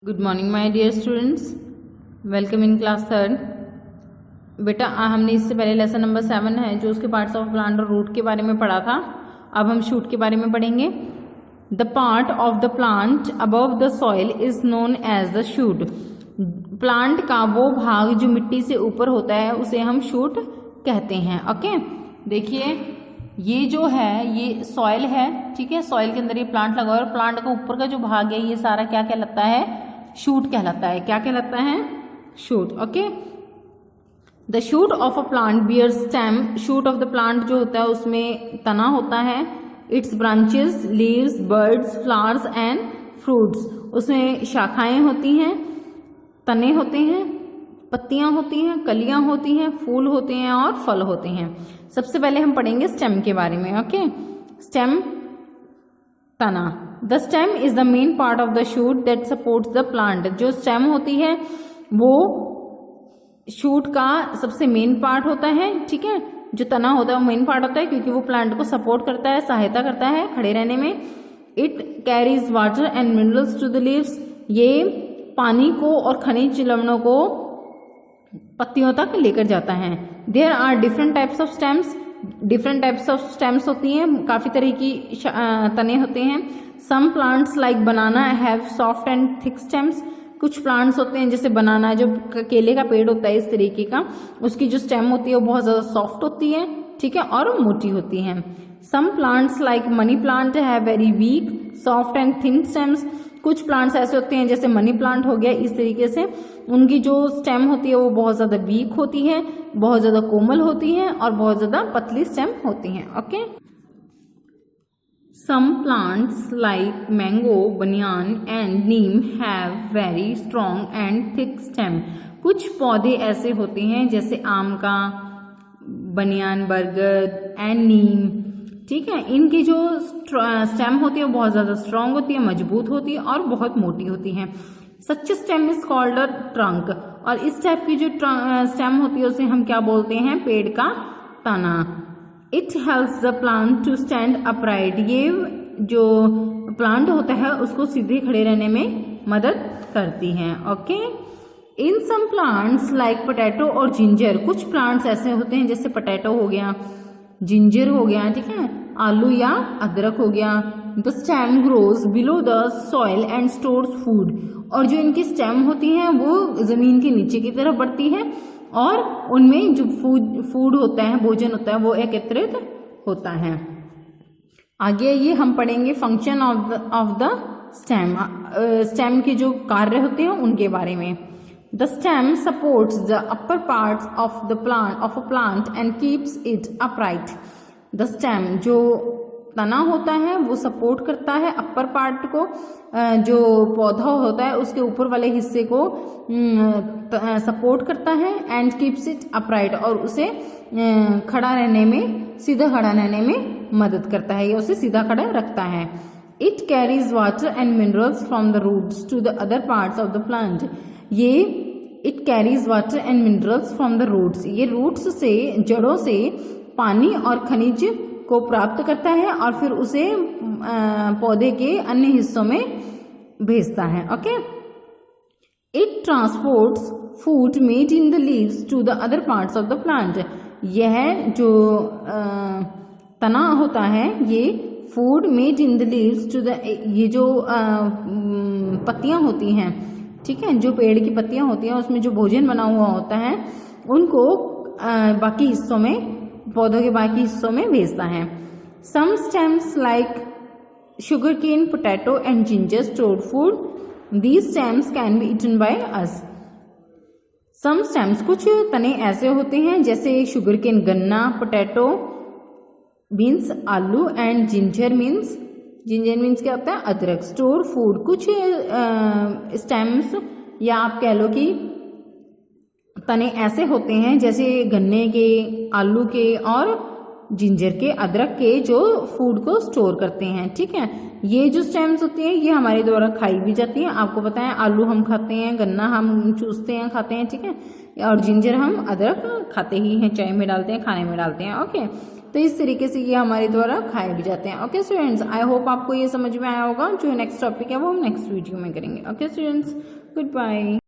Good morning my dear students, welcome in class third. बेटा हमने इससे पहले लेसन नंबर 7 है जो उसके पार्ट्स ऑफ प्लांट और रूट के बारे में पढ़ा था। अब हम शूट के बारे में पढ़ेंगे। The part of the plant above the soil is known as the shoot. Plant का वो भाग जो मिट्टी से ऊपर होता है उसे हम शूट कहते हैं। ओके, देखिए ये जो है ये सॉइल है, ठीक है। सॉइल के अंदर ये प्लांट लगा हुआ है और प्लांट का ऊपर का जो भाग है ये सारा क्या कहलाता है? शूट कहलाता है। क्या कहलाता है? Shoot. Okay, the shoot of a plant bear stem. Shoot of the plant जो होता है उसमें तना होता है। Its branches, leaves, buds, flowers and fruits. उसमें शाखाएं होती हैं, तने होते हैं, पत्तियां होती हैं, कलियां होती हैं, फूल होते हैं और फल होते हैं। सबसे पहले हम पढ़ेंगे स्टेम के बारे में। ओके, स्टेम, तना। The stem is the main part of the shoot that supports the plant. जो स्टेम होती है वो शूट का सबसे मेन पार्ट होता है, ठीक है। जो तना होता है वो मेन पार्ट होता है क्योंकि वो प्लांट को सपोर्ट करता है, सहायता करता है खड़े रहने में। It carries water and minerals to the leaves. ये पानी को और खनिज लवणों को पत्तियों तक लेकर जाता है। There are different types of stems. Different types of stems होती हैं, काफी तरह की तने होते हैं। Some plants like banana have soft and thick stems. कुछ प्लांट्स होते हैं जैसे बनाना, जो केले का पेड़ होता है इस तरीके का, उसकी जो स्टेम होती है वो बहुत ज्यादा सॉफ्ट होती है, ठीक है, और मोटी होती है। Some plants like money plant have very weak soft and thin stems. कुछ प्लांट्स ऐसे होते हैं जैसे मनी प्लांट हो गया, इस तरीके से उनकी जो स्टेम होती है वो बहुत ज्यादा वीक होती है, बहुत ज्यादा कोमल होती है और बहुत ज्यादा पतली स्टेम होती है। Okay, some plants like mango, banyan and neem have very strong and thick stem. कुछ पौधे ऐसे होते हैं जैसे आम का, बनियान, बरगद एंड नीम, ठीक है। इनकी जो स्टेम होती है वो बहुत ज्यादा स्ट्रांग होती है, मजबूत होती है और बहुत मोटी होती है। Such stem is called a trunk. और इस टाइप की जो स्टेम होती है उसे हम क्या बोलते हैं? पेड़ का तना। It helps the plant to stand upright. ये जो प्लांट होता है उसको सीधे खड़े रहने में मदद करती है। ओके, इन सम प्लांट्स लाइक पोटैटो और जिंजर। कुछ प्लांट्स ऐसे होते हैं जैसे पोटैटो हो गया, जिंजर हो गया, ठीक है, आलू या अदरक हो गया। The stem grows below the soil and stores food. और जो इनकी स्टेम होती है वो जमीन के नीचे की तरफ बढ़ती है और उनमें जो फूड होता है, भोजन होता है, वो एकत्रित होता है। आगे ये हम पढ़ेंगे function of the stem. Stem के जो कार्य होते हैं उनके बारे में। The stem supports the upper parts of a plant and keeps it upright. The stem, जो तना होता है वो सपोर्ट करता है अपर पार्ट को, जो पौधा होता है उसके ऊपर वाले हिस्से को सपोर्ट करता है। एंड कीप्स इट अपराइट, और उसे खड़ा रहने में, सीधा खड़ा रहने में मदद करता है, या उसे सीधा खड़ा रखता है। It carries water and minerals from the roots to the other parts of the plant. ये it carries water and minerals from the roots, ये रूट्स से, जड़ों से पानी और खनिज को प्राप्त करता है और फिर उसे पौधे के अन्य हिस्सों में भेजता है। Okay, it transports food made in the leaves to the other parts of the plant. यह जो तना होता है ये food made in the leaves to the, ये जो पत्तियां होती हैं, ठीक है, जो पेड़ की पत्तियां होती हैं उसमें जो भोजन बना हुआ होता है उनको बाकी हिस्सों में, पौधों के बाकी हिस्सों में भेजता है। Some stems like sugar cane, potato and ginger store food. These stems can be eaten by us. Some stems, कुछ तने ऐसे होते हैं जैसे शुगर केन गन्ना, पोटैटो मीन्स आलू एंड जिंजर मीन्स क्या होता है? अदरक। स्टोर फूड, कुछ स्टेम्स या आप कह लो कि तने ऐसे होते हैं जैसे गन्ने के, आलू के और जिंजर के, अदरक के, जो फूड को स्टोर करते हैं, ठीक है। ये जो स्टेम्स होती हैं ये हमारे द्वारा खाई भी जाती हैं। आपको पता है आलू हम खाते हैं, गन्ना हम चूसते हैं, खाते हैं, ठीक है, और जिंजर हम, अदरक खाते ही हैं, चाय में डालते हैं, खाने में डालते हैं। ओके, तो इस तरीके से ये हमारे द्वारा खाए भी जाते हैं। ओके स्टूडेंट्स, आई होप आपको ये समझ में आया होगा। जो नेक्स्ट टॉपिक है वो हम नेक्स्ट वीडियो में करेंगे। Okay students, good bye.